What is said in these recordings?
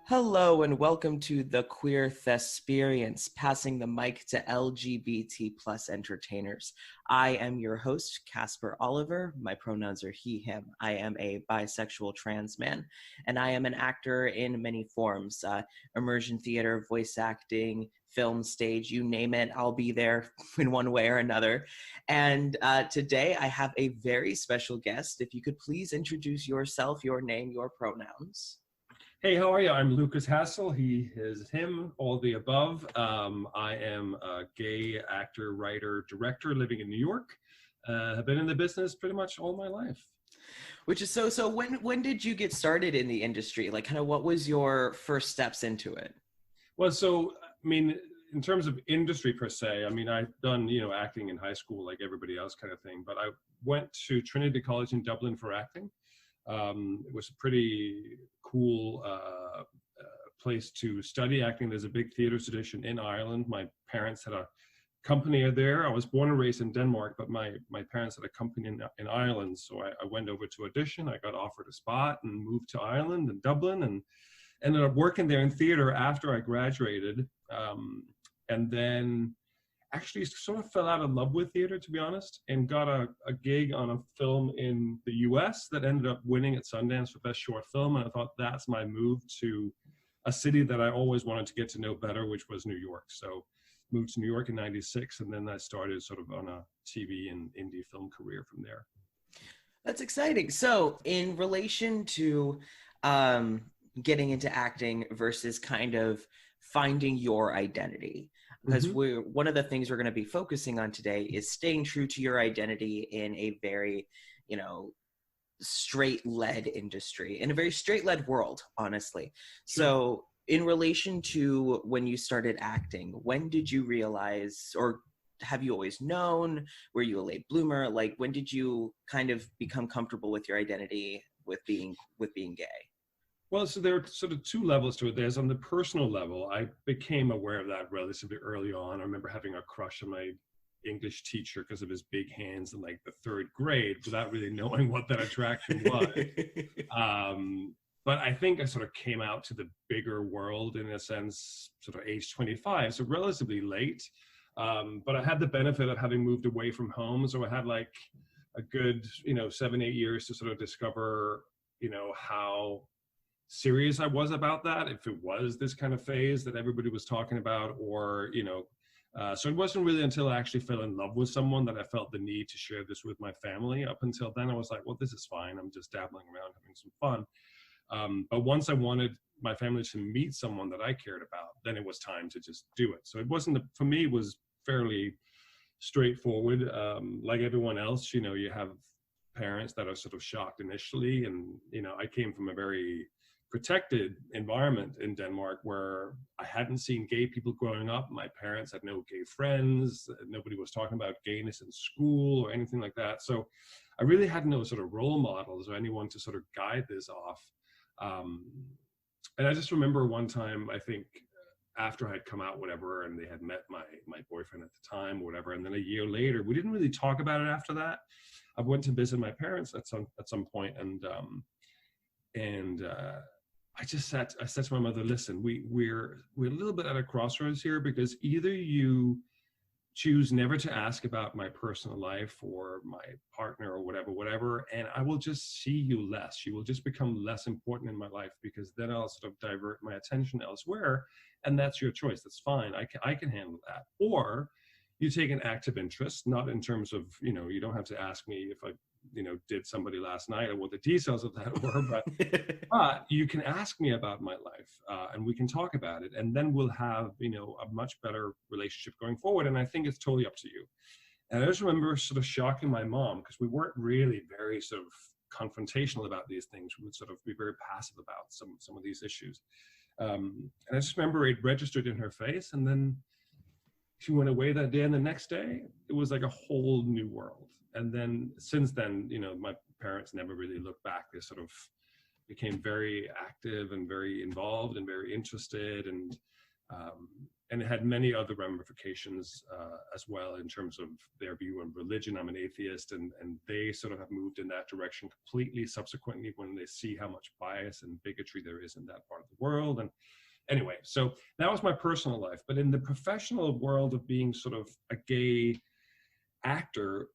Hello and welcome to the Queer Thesperience, passing the mic to LGBT plus entertainers. I am your host, Casper Oliver. My pronouns are he, him. I am a bisexual trans man, and I am an actor in many forms, immersion theater, voice acting, film, stage, you name it, I'll be there in one way or another. And today I have a very special guest. If you could please introduce yourself, your name, your pronouns. Hey, how are you? I'm Lukas Hassel. He is him, all the above. I am a gay actor, writer, director living in New York. Have been in the business pretty much all my life. Which is so when did you get started in the industry? Like kind of what was your first steps into it? Well, in terms of industry per se, I've done, acting in high school like everybody else kind of thing, but I went to Trinity College in Dublin for acting. It was a pretty cool place to study acting. There's a big theater tradition in Ireland. My parents had a company there. I was born and raised in Denmark, but my parents had a company in Ireland. So I went over to audition. I got offered a spot and moved to Ireland and Dublin and ended up working there in theater after I graduated. And then actually sort of fell out of love with theater, to be honest, and got a gig on a film in the US that ended up winning at Sundance for Best Short Film. And I thought that's my move to a city that I always wanted to get to know better, which was New York. So moved to New York in '96, and then I started sort of on a TV and indie film career from there. That's exciting. So in relation to getting into acting versus kind of finding your identity, because one of the things we're going to be focusing on today is staying true to your identity in a very, straight-led industry, in a very straight-led world, honestly. Sure. So in relation to when you started acting, when did you realize, or have you always known, were you a late bloomer? Like, when did you kind of become comfortable with your identity with being gay? Well, so there are sort of two levels to it. There's on the personal level, I became aware of that relatively early on. I remember having a crush on my English teacher because of his big hands in like the third grade without really knowing what that attraction was. But I think I sort of came out to the bigger world in a sense, sort of age 25, so relatively late. But I had the benefit of having moved away from home. So I had like a good, 7-8 years to sort of discover, how serious I was about that, if it was this kind of phase that everybody was talking about, or, so it wasn't really until I actually fell in love with someone that I felt the need to share this with my family. Up until then, I was like, well, this is fine. I'm just dabbling around, having some fun. But once I wanted my family to meet someone that I cared about, then it was time to just do it. So it wasn't, for me, it was fairly straightforward. Like everyone else, you have parents that are sort of shocked initially. And, I came from a very protected environment in Denmark where I hadn't seen gay people growing up. My parents had no gay friends. Nobody was talking about gayness in school or anything like that. So I really had no sort of role models or anyone to sort of guide this off. And I just remember one time, I think after I had come out, whatever, and they had met my boyfriend at the time, or whatever, and then a year later, we didn't really talk about it after that. I went to visit my parents at some point, and I said to my mother, listen, we're a little bit at a crossroads here, because either you choose never to ask about my personal life or my partner or whatever, and I will just see you less. You will just become less important in my life, because then I'll sort of divert my attention elsewhere, and that's your choice. That's fine. I can handle that. Or you take an active interest, not in terms of, you don't have to ask me if I, did somebody last night or what the details of that were, but you can ask me about my life, and we can talk about it, and then we'll have, a much better relationship going forward. And I think it's totally up to you. And I just remember sort of shocking my mom, because we weren't really very sort of confrontational about these things. We would sort of be very passive about some of these issues. And I just remember it registered in her face, and then she went away that day, and the next day it was like a whole new world. And then since then, my parents never really looked back. They sort of became very active and very involved and very interested, and it had many other ramifications as well in terms of their view on religion. I'm an atheist, and they sort of have moved in that direction completely subsequently when they see how much bias and bigotry there is in that part of the world. And anyway, so that was my personal life. But in the professional world of being sort of a gay actor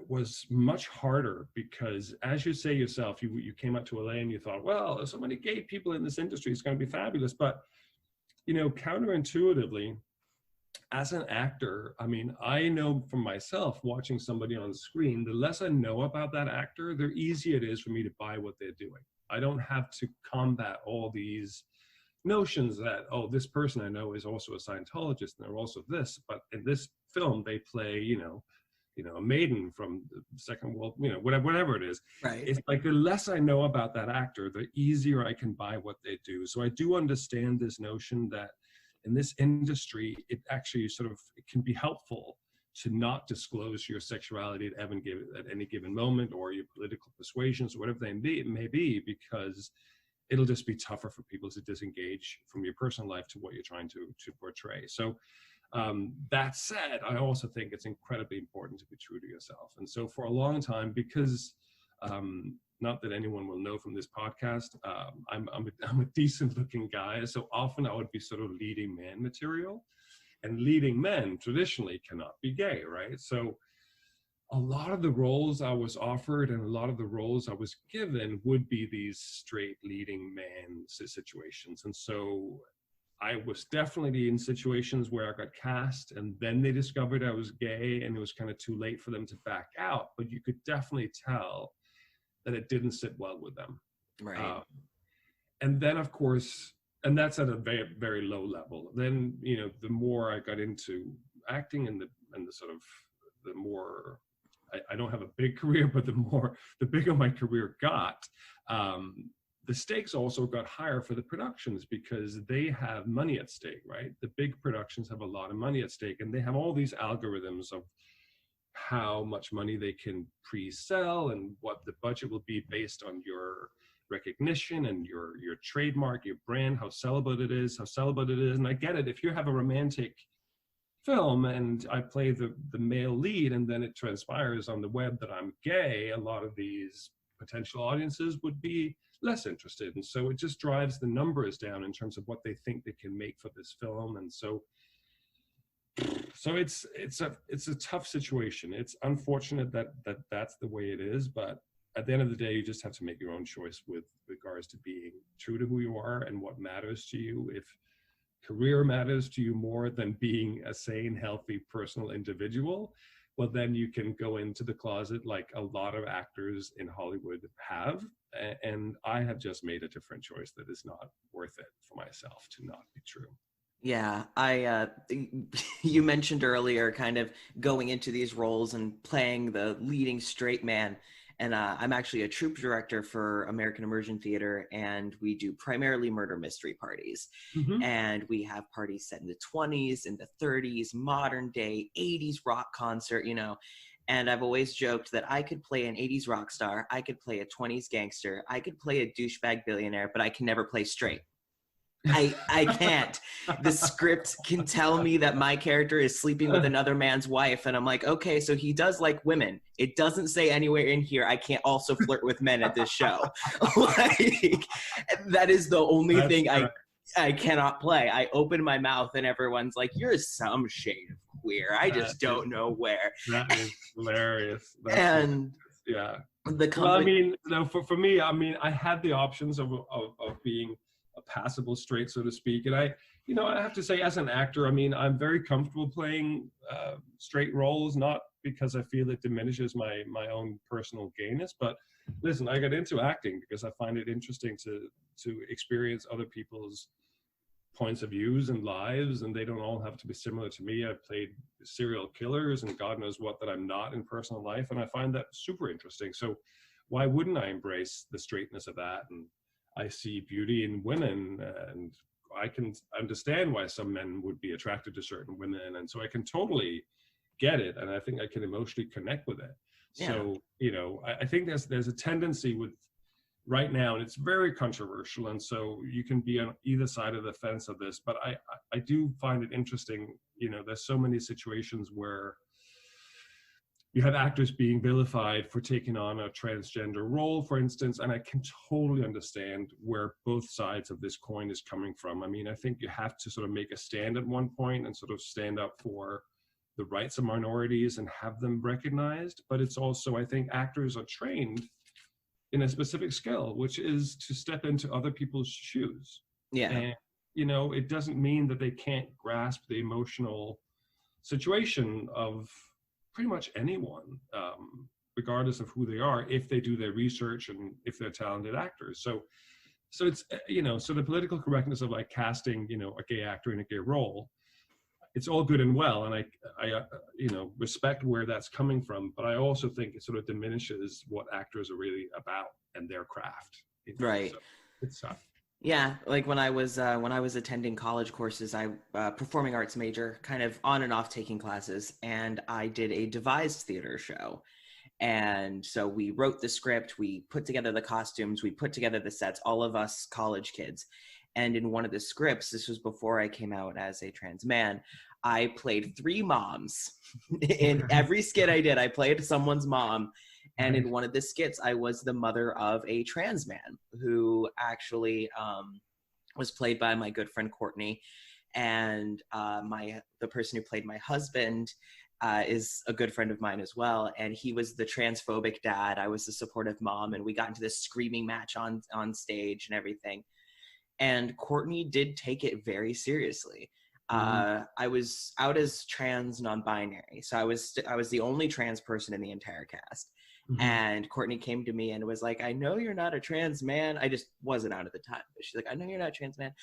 was much harder, because as you say yourself, you came up to LA and you thought, well, there's so many gay people in this industry, it's going to be fabulous. But counterintuitively, as an actor, I mean, I know from myself watching somebody on screen, the less I know about that actor, the easier it is for me to buy what they're doing. I don't have to combat all these notions that, oh, this person I know is also a Scientologist and they're also this, but in this film they play, a maiden from the Second World, whatever it is. Right. It's like the less I know about that actor, the easier I can buy what they do. So I do understand this notion that in this industry, it actually it can be helpful to not disclose your sexuality at any given moment, or your political persuasions, or whatever they may be, because it'll just be tougher for people to disengage from your personal life to what you're trying to portray. So that said, I also think it's incredibly important to be true to yourself. And so for a long time, because not that anyone will know from this podcast, I'm a decent looking guy. So often I would be sort of leading man material, and leading men traditionally cannot be gay, right? So a lot of the roles I was offered and a lot of the roles I was given would be these straight leading man situations. And so I was definitely in situations where I got cast and then they discovered I was gay, and it was kind of too late for them to back out. But you could definitely tell that it didn't sit well with them. Right. And then, of course, and that's at a very, very low level. Then, the more I got into acting and the more, I don't have a big career, but the bigger my career got, the stakes also got higher for the productions, because they have money at stake, right? The big productions have a lot of money at stake, and they have all these algorithms of how much money they can pre-sell and what the budget will be based on your recognition and your trademark, your brand, how sellable it is. And I get it. If you have a romantic film and I play the male lead, and then it transpires on the web that I'm gay, a lot of these potential audiences would be less interested. And so it just drives the numbers down in terms of what they think they can make for this film. And so it's a tough situation. It's unfortunate that that's the way it is, but at the end of the day, you just have to make your own choice with regards to being true to who you are and what matters to you. If career matters to you more than being a sane, healthy, personal individual, well, then you can go into the closet like a lot of actors in Hollywood have. And I have just made a different choice that is not worth it for myself to not be true. Yeah, you mentioned earlier kind of going into these roles and playing the leading straight man. And I'm actually a troupe director for American Immersion Theater, and we do primarily murder mystery parties. Mm-hmm. And we have parties set in the 20s, in the 30s, modern day, 80s rock concert, And I've always joked that I could play an 80s rock star, I could play a 20s gangster, I could play a douchebag billionaire, but I can never play straight. I can't. The script can tell me that my character is sleeping with another man's wife, and I'm like, okay, so he does like women. It doesn't say anywhere in here I can't also flirt with men at this show. That is the only thing I cannot play. I open my mouth and everyone's like, you're some shade of queer. I just don't know where. That is hilarious. Yeah. For me, I had the options of being a passable straight, so to speak. And I have to say, as an actor, I'm very comfortable playing straight roles, not because I feel it diminishes my own personal gayness, but listen, I got into acting because I find it interesting to experience other people's points of views and lives, and they don't all have to be similar to me. I've played serial killers and God knows what that I'm not in personal life, and I find that super interesting. So why wouldn't I embrace the straightness of that? And I see beauty in women, and I can understand why some men would be attracted to certain women. And so I can totally get it. And I think I can emotionally connect with it. Yeah. So, I think there's a tendency with right now, and it's very controversial, and so you can be on either side of the fence of this, but I do find it interesting, there's so many situations where you have actors being vilified for taking on a transgender role, for instance, and I can totally understand where both sides of this coin is coming from. I mean, I think you have to sort of make a stand at one point and sort of stand up for the rights of minorities and have them recognized, but it's also, I think actors are trained in a specific skill, which is to step into other people's shoes. Yeah. And, it doesn't mean that they can't grasp the emotional situation of pretty much anyone, regardless of who they are, if they do their research and if they're talented actors. So it's, so the political correctness of like casting, a gay actor in a gay role, it's all good and well, and I respect where that's coming from, but I also think it sort of diminishes what actors are really about and their craft. Right. So it's tough. Yeah, like when I was attending college courses, I performing arts major, kind of on and off taking classes, and I did a devised theater show. And so we wrote the script, we put together the costumes, we put together the sets, all of us college kids. And in one of the scripts, this was before I came out as a trans man, I played 3 moms. In every skit I did, I played someone's mom. And in one of the skits, I was the mother of a trans man who actually was played by my good friend Courtney. And the person who played my husband is a good friend of mine as well. And he was the transphobic dad. I was the supportive mom. And we got into this screaming match on stage and everything. And Courtney did take it very seriously. I was out as trans non-binary. So I was the only trans person in the entire cast. And Courtney came to me and was like, I know you're not a trans man. I just wasn't out at the time. But she's like, I know you're not a trans man,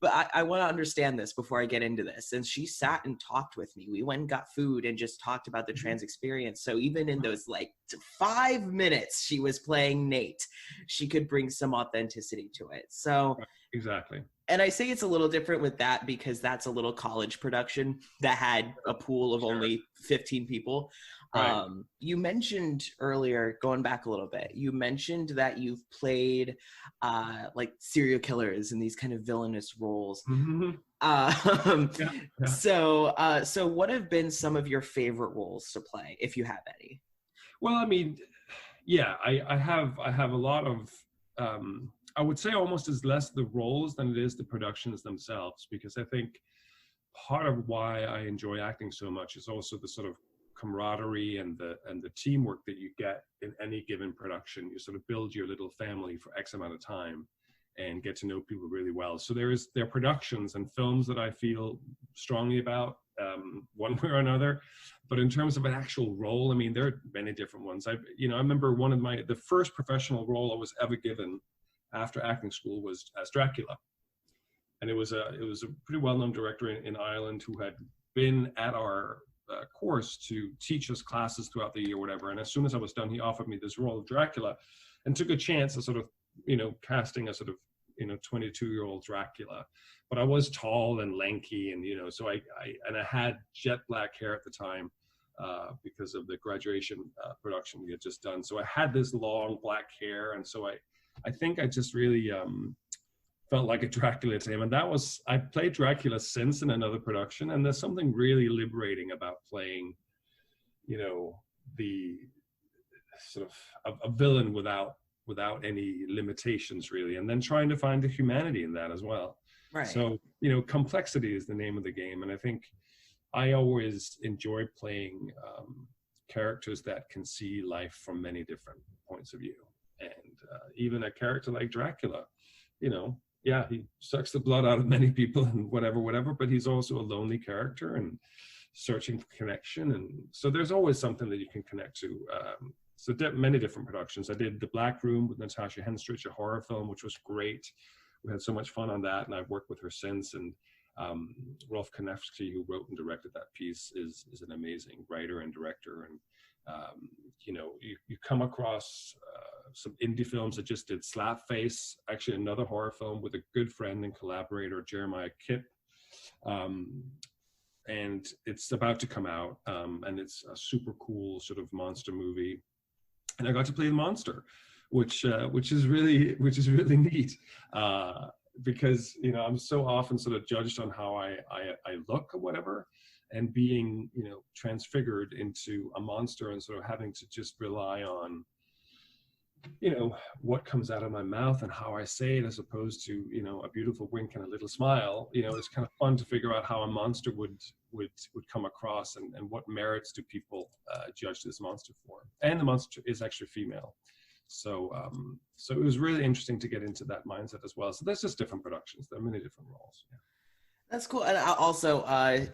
but I want to understand this before I get into this. And she sat and talked with me. We went and got food and just talked about the trans experience. So even in those like 5 minutes she was playing Nate, she could bring some authenticity to it. So exactly. And I say it's a little different with that because that's a little college production that had a pool of only 15 people. Right. You mentioned earlier, going back a little bit, you mentioned that you've played like serial killers in these kind of villainous roles. So what have been some of your favorite roles to play, if you have any? Well, I mean, yeah, I have a lot of, I would say almost as less the roles than it is the productions themselves, because I think part of why I enjoy acting so much is also the sort of camaraderie and the teamwork that you get in any given production. You sort of build your little family for X amount of time and get to know people really well. So there are productions and films that I feel strongly about, one way or another. But in terms of an actual role, I mean, there are many different ones. I remember the first professional role I was ever given after acting school was as Dracula. And it was a pretty well-known director in Ireland who had been at our course to teach us classes throughout the year, whatever. And as soon as I was done, he offered me this role of Dracula and took a chance of sort of, casting a sort of, 22-year-old Dracula. But I was tall and lanky, and, so I had jet black hair at the time because of the graduation production we had just done. So I had this long black hair. And so I think I just really felt like a Dracula to him. And I played Dracula since in another production. And there's something really liberating about playing, the sort of a villain without any limitations really. And then trying to find the humanity in that as well. Right. So, complexity is the name of the game. And I think I always enjoy playing characters that can see life from many different points of view. And even a character like Dracula, yeah, he sucks the blood out of many people and whatever, but he's also a lonely character and searching for connection. And so there's always something that you can connect to. So many different productions. I did The Black Room with Natasha Henstridge, a horror film, which was great. We had so much fun on that, and I've worked with her since. And Rolf Konevsky, who wrote and directed that piece, is an amazing writer and director. And you come across some indie films. I just did Slapface, actually another horror film with a good friend and collaborator, Jeremiah Kipp. And it's about to come out, and it's a super cool sort of monster movie. And I got to play the monster, which is really neat. Because I'm so often sort of judged on how I look or whatever, and being transfigured into a monster and sort of having to just rely on what comes out of my mouth and how I say it, as opposed to a beautiful wink and a little smile. It's kind of fun to figure out how a monster would come across, and what merits do people judge this monster for. And the monster is actually female. So so it was really interesting to get into that mindset as well. So there's just different productions. There are many different roles. Yeah. That's cool. And also,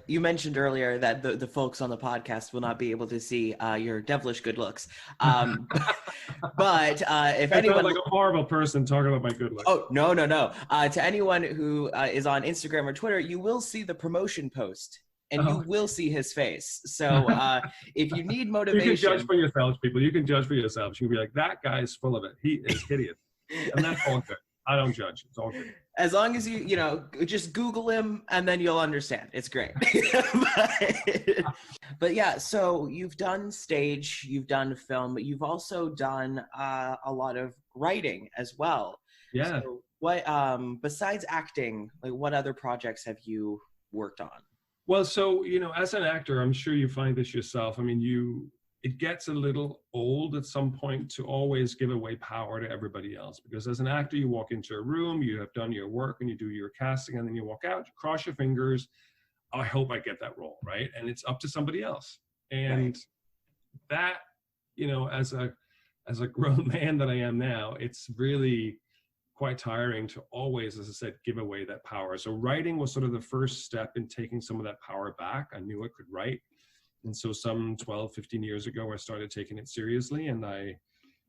you mentioned earlier that the folks on the podcast will not be able to see your devilish good looks. But if anyone, like a horrible person talking about my good looks. Oh, no. To anyone who is on Instagram or Twitter, you will see the promotion post. And you will see his face. So if you need motivation... You can judge for yourselves, people. You can judge for yourselves. You can be like, that guy's full of it. He is hideous. And that's all good. I don't judge. It's all good. As long as you just Google him, and then you'll understand. It's great. But yeah, so you've done stage, you've done film, but you've also done a lot of writing as well. Yeah. So what, besides acting, like what other projects have you worked on? Well, so, as an actor, I'm sure you find this yourself. I mean, it gets a little old at some point to always give away power to everybody else, because as an actor, you walk into a room, you have done your work and you do your casting, and then you walk out, you cross your fingers. I hope I get that role, right? And it's up to somebody else. And that, as a grown man that I am now, it's really quite tiring to always, as I said, give away that power. So writing was sort of the first step in taking some of that power back. I knew I could write. And so some 12, 15 years ago, I started taking it seriously, and I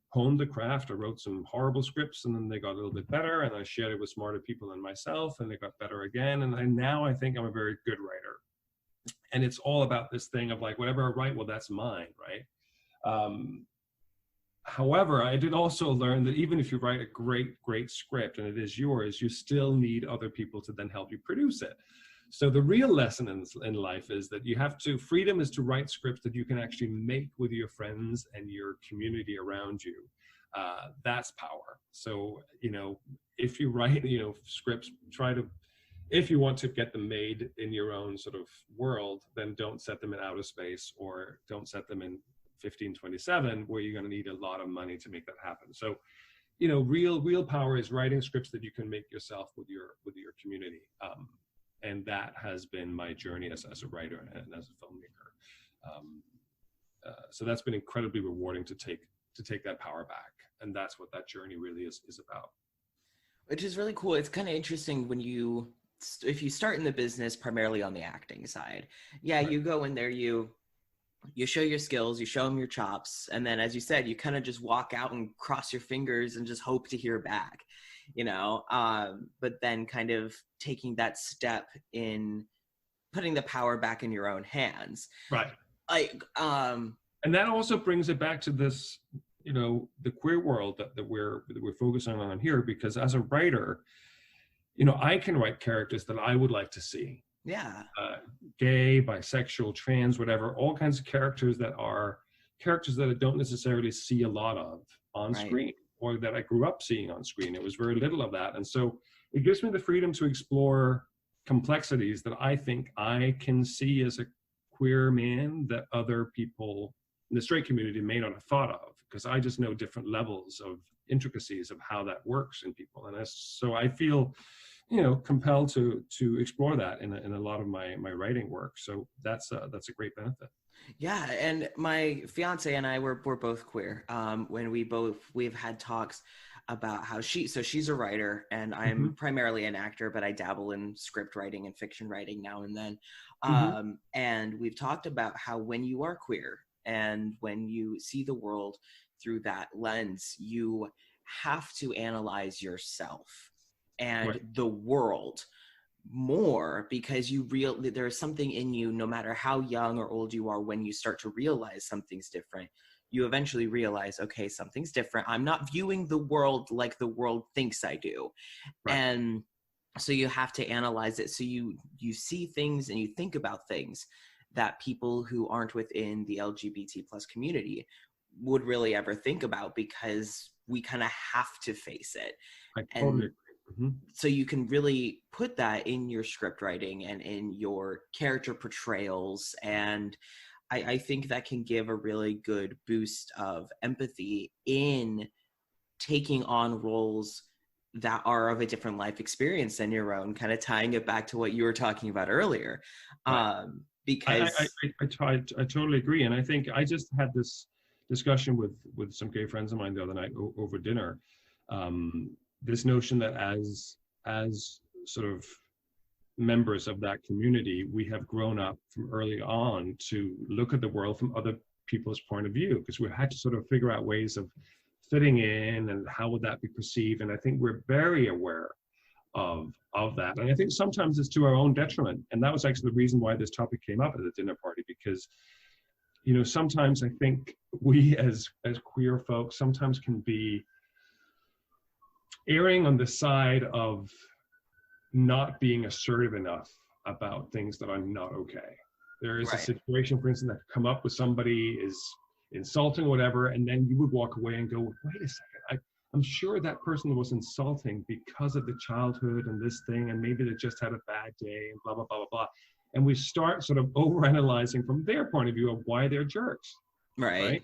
honed the craft. I wrote some horrible scripts, and then they got a little bit better, and I shared it with smarter people than myself, and they got better again. And now I think I'm a very good writer. And it's all about this thing of like, whatever I write, well, that's mine, right? However, I did also learn that even if you write a great script and it is yours, you still need other people to then help you produce it. So the real lesson in life is that freedom is to write scripts that you can actually make with your friends and your community around you. That's power. So, if you write, scripts, if you want to get them made in your own sort of world, then don't set them in outer space, or don't set them in 1527, where you're going to need a lot of money to make that happen. So, real power is writing scripts that you can make yourself with your community. And that has been my journey as a writer and as a filmmaker. So that's been incredibly rewarding to take that power back. And that's what that journey really is about. Which is really cool. It's kind of interesting if you start in the business primarily on the acting side. Yeah, right. You go in there, you show your skills, you show them your chops, and then, as you said, you kind of just walk out and cross your fingers and just hope to hear back, but then kind of taking that step in putting the power back in your own hands. Right. And that also brings it back to this, the queer world that we're focusing on here, because as a writer, I can write characters that I would like to see. Yeah. Gay, bisexual, trans, whatever, all kinds of characters that I don't necessarily see a lot of on screen, or that I grew up seeing on screen. It was very little of that. And so it gives me the freedom to explore complexities that I think I can see as a queer man that other people in the straight community may not have thought of, because I just know different levels of intricacies of how that works in people. And so I feel compelled to explore that in a lot of my writing work. So that's a great benefit. Yeah, and my fiance and I we're both queer. When we've had talks about how she's a writer, and I'm primarily an actor, but I dabble in script writing and fiction writing now and then. And we've talked about how when you are queer and when you see the world through that lens, you have to analyze yourself and the world more, because there's something in you, no matter how young or old you are, when you start to realize something's different, you eventually realize, okay, something's different. I'm not viewing the world like the world thinks I do. Right. And so you have to analyze it. So you see things and you think about things that people who aren't within the LGBT plus community would really ever think about, because we kind of have to face it. I totally And agree. so you can really put that in your script writing and in your character portrayals. And I think that can give a really good boost of empathy in taking on roles that are of a different life experience than your own, kind of tying it back to what you were talking about earlier. Right. Because I totally agree. And I think I just had this discussion with some gay friends of mine the other night over dinner. This notion that as sort of members of that community, we have grown up from early on to look at the world from other people's point of view, because we had to sort of figure out ways of fitting in and how would that be perceived. And I think we're very aware of that. And I think sometimes it's to our own detriment. And that was actually the reason why this topic came up at the dinner party, because, you know, sometimes I think we as queer folks sometimes can be erring on the side of not being assertive enough about things that are not okay. There is a situation, for instance, that come up with somebody is insulting or whatever, and then you would walk away and go, wait a second, I'm sure that person was insulting because of the childhood and this thing, and maybe they just had a bad day and blah, blah, blah, blah, blah. And we start sort of overanalyzing from their point of view of why they're jerks, right?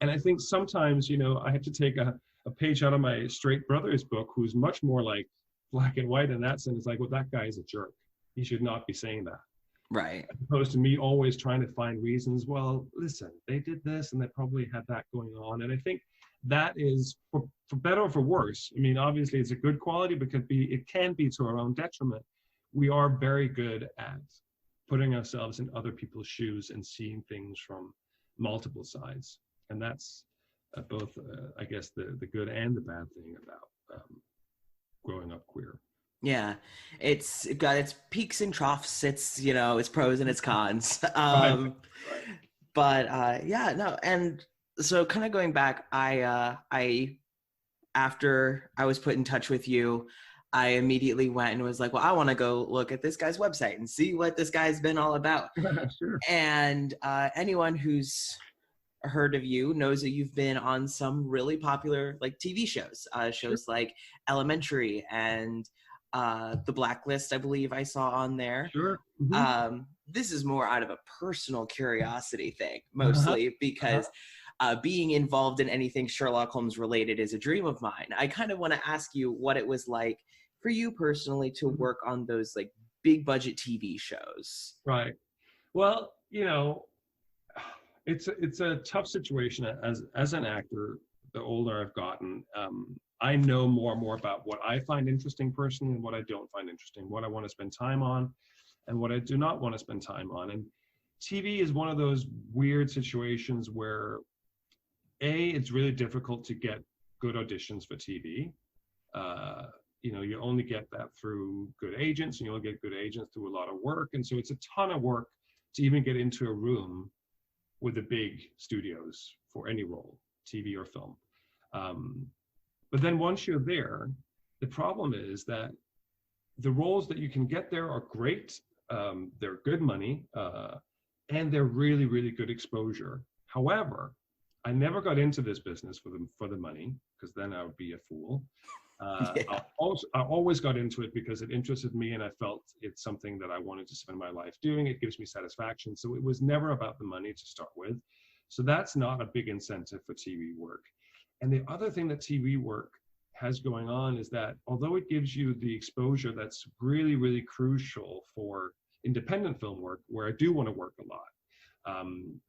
And I think sometimes, you know, I have to take a page out of my straight brother's book, who's much more like black and white in that sense. Like, well, that guy is a jerk. He should not be saying that. Right. As opposed to me always trying to find reasons. Well, listen, they did this and they probably had that going on. And I think that is, for better or for worse, I mean, obviously it's a good quality, but it can be to our own detriment. We are very good at putting ourselves in other people's shoes and seeing things from multiple sides. And that's both, I guess, the good and the bad thing about growing up queer. Yeah, it's got its peaks and troughs. It's, you know, its pros and its cons. Right. But yeah, no. And so kind of going back, I after I was put in touch with you, I immediately went and was like, well, I want to go look at this guy's website and see what this guy's been all about. Sure. And anyone who's heard of you knows that you've been on some really popular like TV shows, shows like Elementary and The Blacklist, I believe I saw on there. Sure. This is more out of a personal curiosity thing, mostly because being involved in anything Sherlock Holmes related is a dream of mine. I kind of want to ask you what it was like for you personally to work on those like big budget TV shows. Right. Well, you know, it's a tough situation as an actor. The older I've gotten, I know more and more about what I find interesting personally and what I don't find interesting, what I want to spend time on and what I do not want to spend time on. And TV is one of those weird situations where it's really difficult to get good auditions for TV. You know, you only get that through good agents, and you only get good agents through a lot of work. And so it's a ton of work to even get into a room with the big studios for any role, TV or film. But then once you're there, the problem is that the roles that you can get there are great. They're good money, and they're really, really good exposure. However, I never got into this business for the money, because then I would be a fool. I always got into it because it interested me, and I felt it's something that I wanted to spend my life doing. It gives me satisfaction. So it was never about the money to start with. So that's not a big incentive for TV work. And the other thing that TV work has going on is that although it gives you the exposure that's really, really crucial for independent film work, where I do want to work a lot,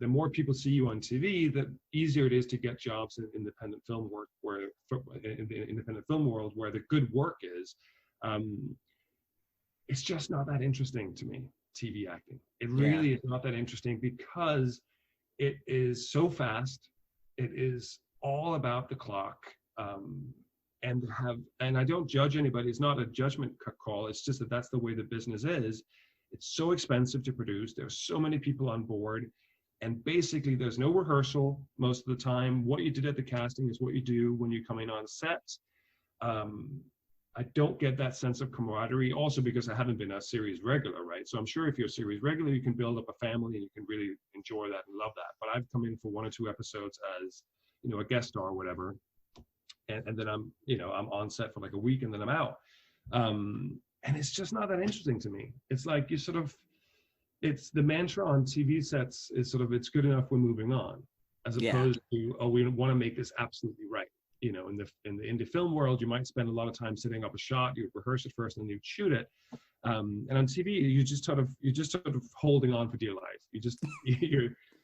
the more people see you on TV, the easier it is to get jobs in independent film work, where in the independent film world, where the good work is. It's just not that interesting to me, TV acting. It really is not that interesting, because it is so fast. It is all about the clock. And I don't judge anybody. It's not a judgment call. It's just that that's the way the business is. It's so expensive to produce. There's so many people on board. And basically, there's no rehearsal most of the time. What you did at the casting is what you do when you're coming on set. I don't get that sense of camaraderie, also because I haven't been a series regular, right? So I'm sure if you're a series regular, you can build up a family and you can really enjoy that and love that. But I've come in for 1 or 2 episodes as, a guest star or whatever. And then I'm on set for like a week and then I'm out. And it's just not that interesting to me. It's like it's the mantra on TV sets is sort of, it's good enough, we're moving on, as opposed to, oh, we want to make this absolutely right. In the indie film world, you might spend a lot of time setting up a shot, you would rehearse it first and then you'd shoot it. And on TV, you're just sort of holding on for dear life.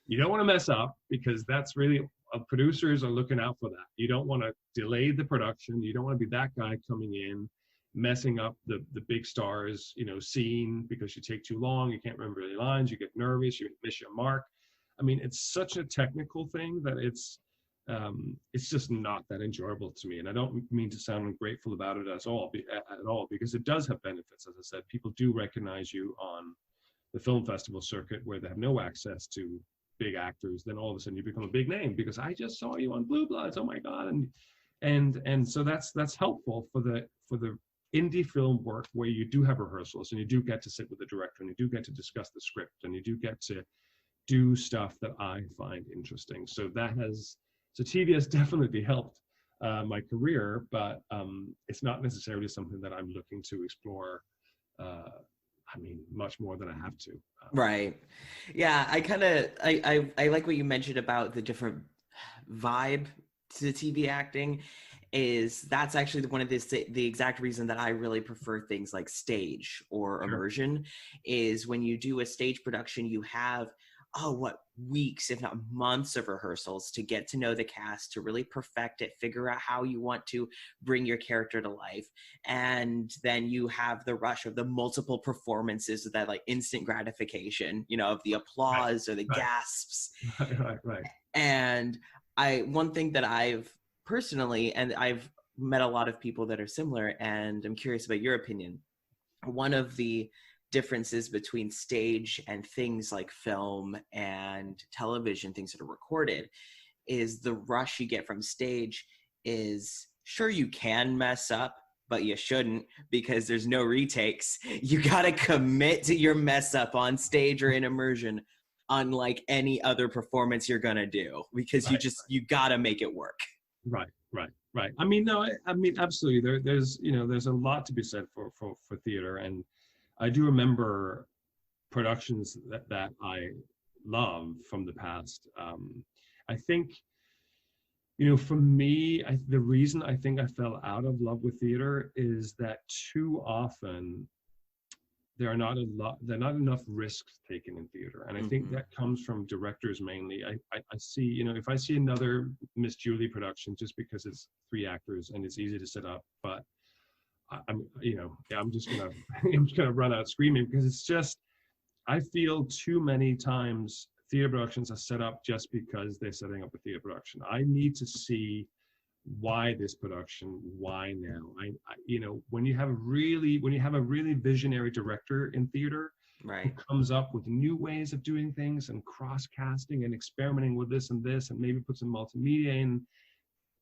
You don't want to mess up, because that's really, producers are looking out for that. You don't want to delay the production. You don't want to be that guy coming in, messing up the big stars, scene because you take too long, you can't remember any lines, you get nervous, you miss your mark. I mean, it's such a technical thing that it's just not that enjoyable to me. And I don't mean to sound ungrateful about it at all, because it does have benefits. As I said, people do recognize you on the film festival circuit where they have no access to big actors. Then all of a sudden you become a big name because I just saw you on Blue Bloods. Oh my God. And so that's helpful for the indie film work, where you do have rehearsals and you do get to sit with the director and you do get to discuss the script and you do get to do stuff that I find interesting. So TV has definitely helped my career, but it's not necessarily something that I'm looking to explore. Much more than I have to. Right. Yeah, I like what you mentioned about the different vibe to TV acting. That's actually one of the exact reason that I really prefer things like stage or immersion. Is when you do a stage production, you have weeks, if not months of rehearsals to get to know the cast, to really perfect it, figure out how you want to bring your character to life. And then you have the rush of the multiple performances, of that like instant gratification, of the applause or the gasps. Right. And one thing that I've personally, and I've met a lot of people that are similar, and I'm curious about your opinion. One of the differences between stage and things like film and television, things that are recorded, is the rush you get from stage is, sure, you can mess up, but you shouldn't, because there's no retakes. You got to commit to your mess up on stage or in immersion, unlike any other performance you're going to do, because you got to make it work. Right. Absolutely. There's a lot to be said for theater. And I do remember productions that I love from the past. I think, for me, the reason I think I fell out of love with theater is that too often there are not enough risks taken in theater. And I think that comes from directors mainly. I see, if I see another Miss Julie production, just because it's 3 actors and it's easy to set up, but I'm just gonna run out screaming, because it's just, I feel too many times theater productions are set up just because they're setting up a theater production. I need to see why this production, why now. When you have a really visionary director in theater, right, who comes up with new ways of doing things and cross casting and experimenting with this and maybe put some multimedia in,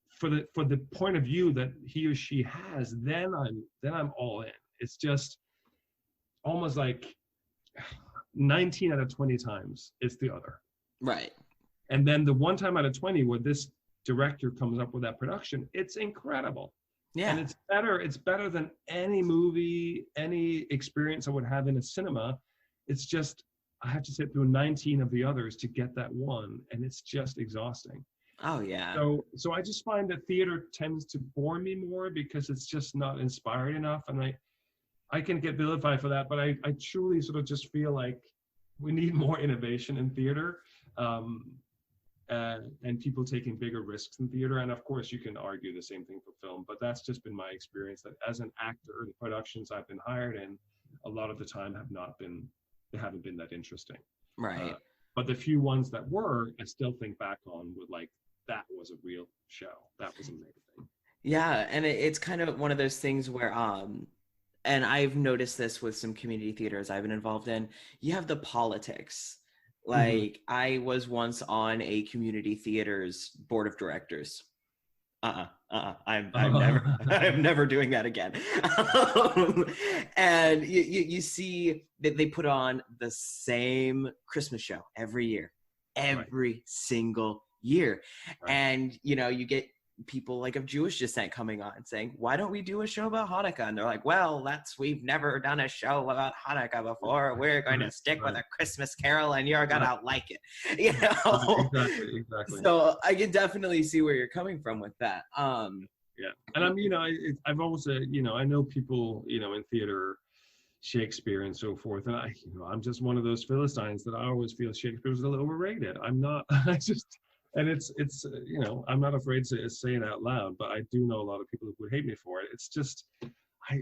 for the point of view that he or she has, then I'm all in. It's just almost like 19 out of 20 times it's the other. Right. And then the 1 time out of 20 where this director comes up with that production, it's incredible. Yeah. And it's better than any movie, any experience I would have in a cinema. It's just, I have to sit through 19 of the others to get that one, and it's just exhausting. Oh yeah. So I just find that theater tends to bore me more, because it's just not inspired enough. And I can get vilified for that, but I truly sort of just feel like we need more innovation in theater, and people taking bigger risks in theater. And of course you can argue the same thing for film, but that's just been my experience, that as an actor, the productions I've been hired in a lot of the time haven't been that interesting. Right. But the few ones that were, I still think back on with like, that was a real show. That was amazing. Yeah, and it's kind of one of those things where, and I've noticed this with some community theaters I've been involved in, you have the politics. Like, I was once on a community theater's board of directors. I'm never doing that again. And you see that they put on the same Christmas show every year, every single year. Right. And, you know, you get people like of Jewish descent coming on saying, why don't we do a show about Hanukkah? And they're like, well, we've never done a show about Hanukkah before. We're going to stick with a Christmas Carol and you're going to like it. You know? Exactly. So I can definitely see where you're coming from with that. Yeah. And I'm, you know, I've always, you know, I know people, you know, in theater, Shakespeare and so forth. And I'm just one of those Philistines that I always feel Shakespeare was a little overrated. I'm not, and it's, you know, I'm not afraid to say it out loud, but I do know a lot of people who would hate me for it. It's just, I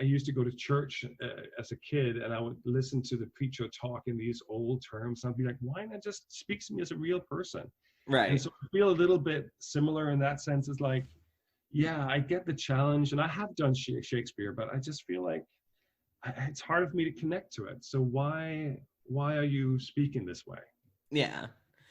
used to go to church as a kid, and I would listen to the preacher talk in these old terms. And I'd be like, why not just speak to me as a real person? Right. And so I feel a little bit similar in that sense. It's like, yeah, I get the challenge, and I have done Shakespeare, but I just feel like it's hard for me to connect to it. So why are you speaking this way? Yeah.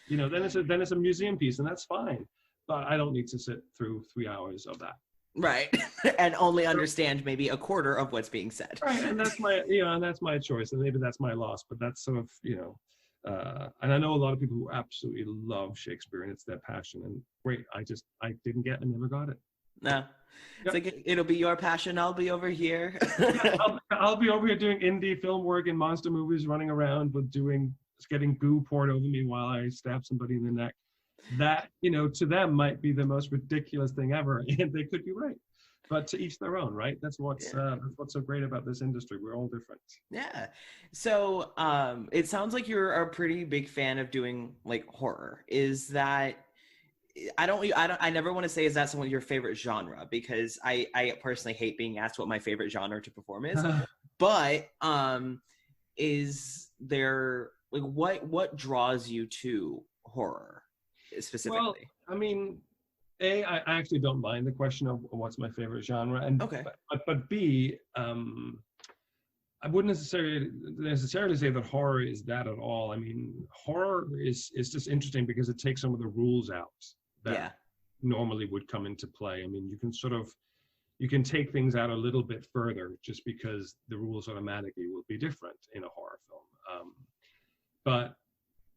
You know, then it's a museum piece, and that's fine. But I don't need to sit through 3 hours of that. Right. And only understand maybe a quarter of what's being said. Right. And that's my choice. And maybe that's my loss. But that's sort of, you know, and I know a lot of people who absolutely love Shakespeare, and it's their passion. And great. I never got it. No. It's like, it'll be your passion. I'll be over here. I'll be over here doing indie film work in monster movies, running around with getting goo poured over me while I stab somebody in the neck. That, you know, to them might be the most ridiculous thing ever, and they could be right. But to each their own, right? That's what's so great about this industry. We're all different. Yeah. So it sounds like you're a pretty big fan of doing like horror. Is that I never want to say is that some of your favorite genre, because I personally hate being asked what my favorite genre to perform is. But is there like what draws you to horror specifically? Well, I mean, I actually don't mind the question of what's my favorite genre, and but B, I wouldn't necessarily say that horror is that at all. I mean, horror is just interesting because it takes some of the rules out that normally would come into play. I mean, you can take things out a little bit further just because the rules automatically will be different in a horror film. But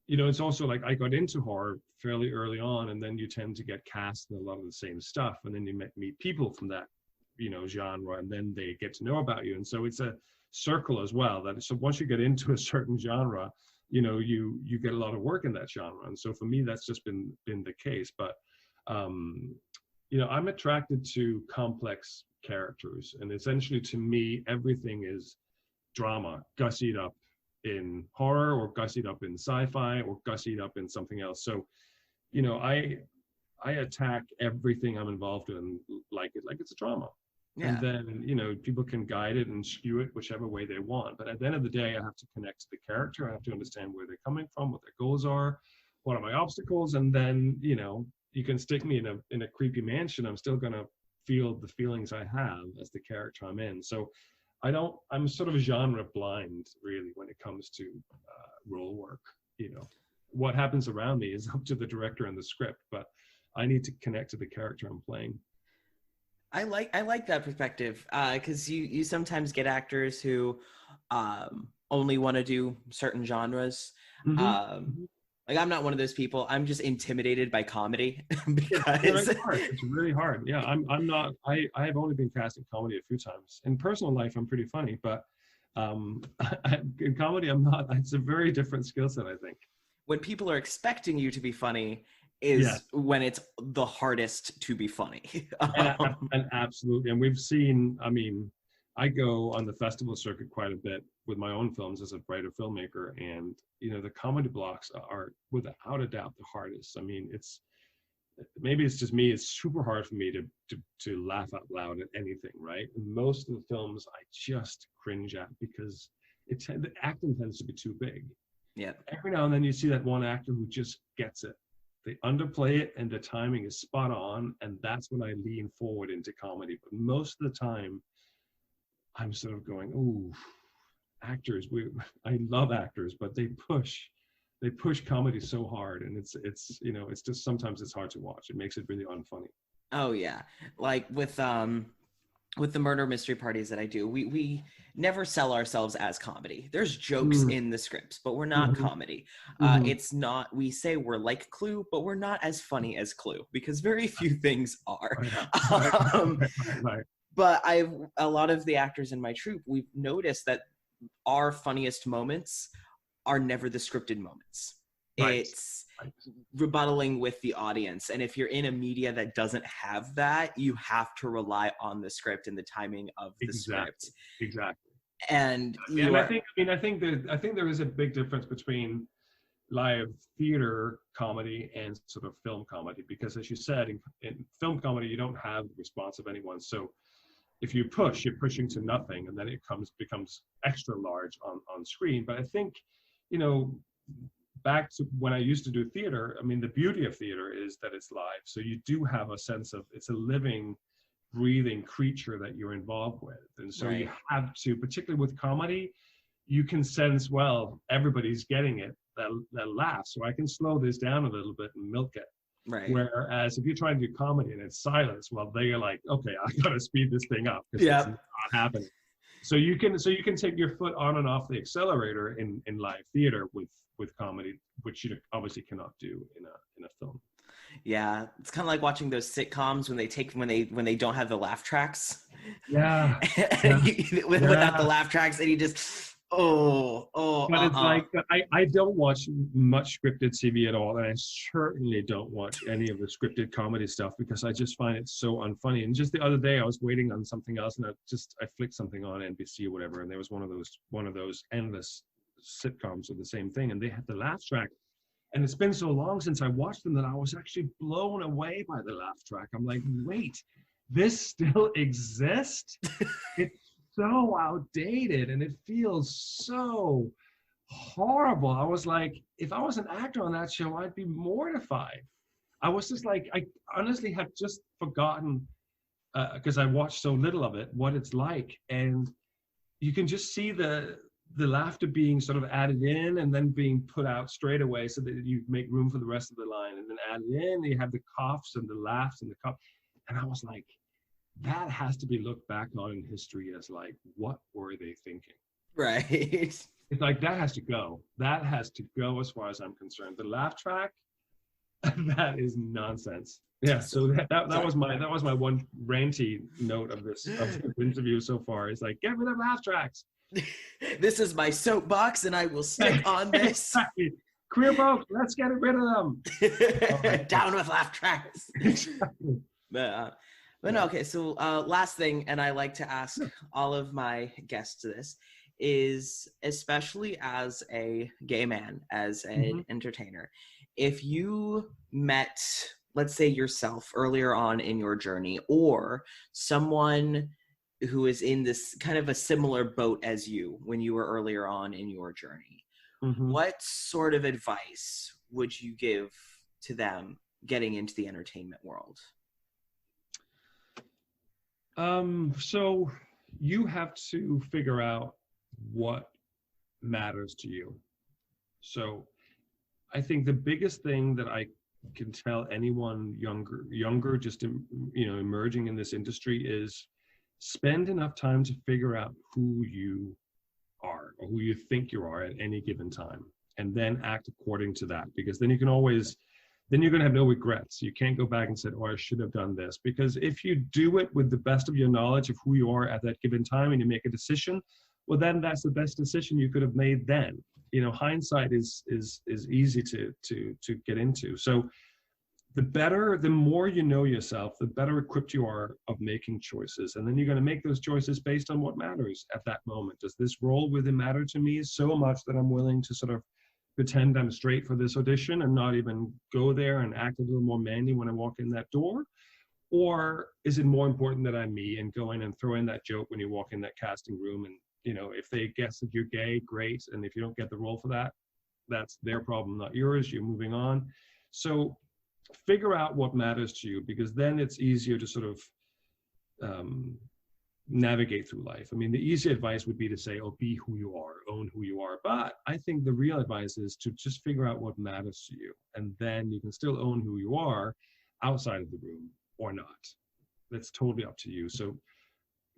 you know, it's also like I got into horror fairly early on, and then you tend to get cast in a lot of the same stuff, and then you meet people from that, you know, genre, and then they get to know about you, and so it's a circle as well. So once you get into a certain genre, you know, you get a lot of work in that genre, and so for me that's just been the case. But you know, I'm attracted to complex characters, and essentially to me everything is drama gussied up in horror, or gussied up in sci-fi, or gussied up in something else. So, you know, I attack everything I'm involved in like it's a drama. Yeah. And then, you know, people can guide it and skew it whichever way they want. But at the end of the day, I have to connect to the character. I have to understand where they're coming from, what their goals are, what are my obstacles. And then, you know, you can stick me in a creepy mansion. I'm still going to feel the feelings I have as the character I'm in. So I'm sort of genre blind, really, when it comes to role work. You know, what happens around me is up to the director and the script, but I need to connect to the character I'm playing. I like that perspective, because you sometimes get actors who only want to do certain genres. Like, I'm not one of those people. I'm just intimidated by comedy because it's really hard. Yeah, I'm not. I have only been cast in comedy a few times. In personal life, I'm pretty funny, but in comedy, I'm not. It's a very different skill set, I think. When people are expecting you to be funny is when it's the hardest to be funny. and absolutely. And we've seen, I mean, I go on the festival circuit quite a bit with my own films as a writer filmmaker, and you know, the comedy blocks are without a doubt the hardest. I mean, maybe it's just me, it's super hard for me to laugh out loud at anything, right? And most of the films I just cringe at because the acting tends to be too big. Yeah. Every now and then you see that one actor who just gets it. They underplay it and the timing is spot on, and that's when I lean forward into comedy. But most of the time I'm sort of going, ooh, actors, I love actors, but they push comedy so hard, and it's you know, it's just sometimes it's hard to watch. It makes it really unfunny. Oh yeah. Like with the murder mystery parties that I do, we never sell ourselves as comedy. There's jokes Mm, in the scripts, but we're not mhm, comedy. mhm. It's not. We say we're like Clue, but we're not as funny as Clue because very few things are. Right, right, um, right, but I've a lot of the actors in my troupe. We've noticed that our funniest moments are never the scripted moments. right, It's right. rebuttaling with the audience. And if you're in a media that doesn't have that, you have to rely on the script and the timing of the Exactly, script. exactly. And Yeah, you and are I think there is a big difference between live theater comedy and sort of film comedy, because as you said, in film comedy you don't have the response of anyone. So if you push, you're pushing to nothing, and then it becomes extra large on screen. But I think, you know, back to when I used to do theater, I mean, the beauty of theater is that it's live. So you do have a sense of it's a living, breathing creature that you're involved with. And so you right, have to, particularly with comedy, you can sense, well, everybody's getting it, that laugh. So I can slow this down a little bit and milk it. right. Whereas if you're trying to do comedy and it's silence, well, they're like, okay, I gotta speed this thing up because it's Yep. not happening. So you can take your foot on and off the accelerator in live theater with comedy, which you obviously cannot do in a film. Yeah. It's kind of like watching those sitcoms when they don't have the laugh tracks. Yeah, yeah, Without the yeah. laugh tracks, and you just But it's like I don't watch much scripted TV at all, and I certainly don't watch any of the scripted comedy stuff because I just find it so unfunny. And just the other day, I was waiting on something else, and I flicked something on NBC or whatever, and there was one of those endless sitcoms of the same thing, and they had the laugh track. And it's been so long since I watched them that I was actually blown away by the laugh track. I'm like, wait, this still exists? It's so outdated and it feels so horrible. I was like, if I was an actor on that show, I'd be mortified. I was just like, I honestly have just forgotten because I watched so little of it, what it's like. And you can just see the laughter being sort of added in and then being put out straight away so that you make room for the rest of the line, and then added in, and you have the coughs and the laughs and the cough. And I was like, that has to be looked back on in history as like, what were they thinking? right. It's like that has to go. That has to go as far as I'm concerned. The laugh track, that is nonsense. Yeah. So, So that sorry. was my one ranty note of this interview so far. Is like, get rid of laugh tracks. This is my soapbox, and I will stick on this. Exactly. Queer folks, let's get rid of them. Oh, Down with laugh tracks. exactly. But no, Yeah. okay. So last thing, and I like to ask all of my guests this, is especially as a gay man, as Mm-hmm. an entertainer, if you met, let's say yourself earlier on in your journey, or someone who is in this kind of a similar boat as you when you were earlier on in your journey, Mm-hmm. what sort of advice would you give to them getting into the entertainment world? So you have to figure out what matters to you. So I think the biggest thing that I can tell anyone younger, just emerging in this industry is spend enough time to figure out who you are or who you think you are at any given time, and then act according to that. Because then you're going to have no regrets. You can't go back and say, oh, I should have done this. Because if you do it with the best of your knowledge of who you are at that given time and you make a decision, well, then that's the best decision you could have made then. Hindsight is easy to get into. So the more you know yourself, the better equipped you are of making choices. And then you're going to make those choices based on what matters at that moment. Does this role within matter to me so much that I'm willing to sort of pretend I'm straight for this audition and not even go there and act a little more manly when I walk in that door? Or is it more important that I'm me and go in and throw in that joke when you walk in that casting room? And, if they guess that you're gay, great. And if you don't get the role for that, that's their problem, not yours. You're moving on. So figure out what matters to you, because then it's easier to sort of navigate through life. I mean, the easy advice would be to say, oh, be who you are, own who you are. But I think the real advice is to just figure out what matters to you. And then you can still own who you are outside of the room. or not. That's totally up to you. So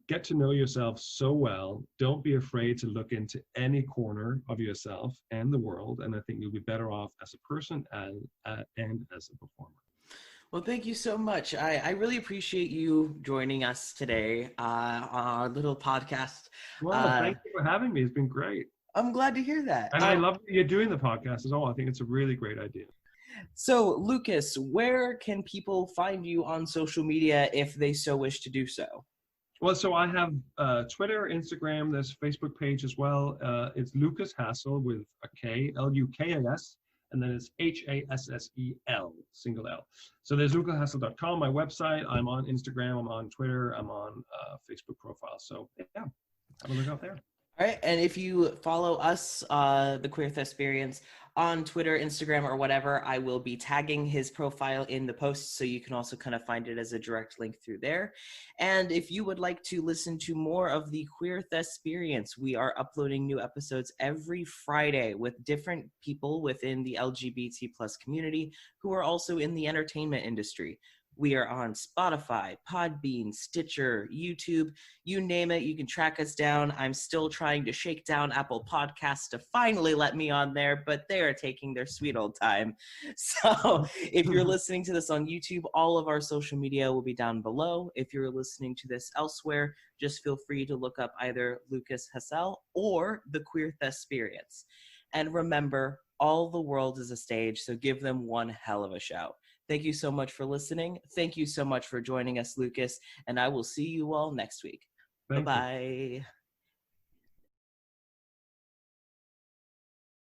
get to know yourself so well. Don't be afraid to look into any corner of yourself and the world. And I think you'll be better off as a person and as a performer. Well, thank you so much. I really appreciate you joining us today on our little podcast. Well, thank you for having me. It's been great. I'm glad to hear that. And I love that you're doing the podcast as well. I think it's a really great idea. So, Lukas, where can people find you on social media if they so wish to do so? Well, so I have Twitter, Instagram, there's a Facebook page as well. It's Lukas Hassel with a K, Lukas, and then it's Hassel, single L. So there's lukashassel.com, my website. I'm on Instagram, I'm on Twitter, I'm on Facebook profile. So yeah, have a look out there. All right, and if you follow us, the Queer Thesperience, on Twitter, Instagram, or whatever, I will be tagging his profile in the post, so you can also kind of find it as a direct link through there. And if you would like to listen to more of the Queer Thesperience, we are uploading new episodes every Friday with different people within the LGBT plus community who are also in the entertainment industry. We are on Spotify, Podbean, Stitcher, YouTube, you name it. You can track us down. I'm still trying to shake down Apple Podcasts to finally let me on there, but they are taking their sweet old time. So if you're listening to this on YouTube, all of our social media will be down below. If you're listening to this elsewhere, just feel free to look up either Lukas Hassel or the Queer Thesperience. And remember, all the world is a stage, so give them one hell of a show. Thank you so much for listening. Thank you so much for joining us, Lukas, and I will see you all next week. Bye-bye.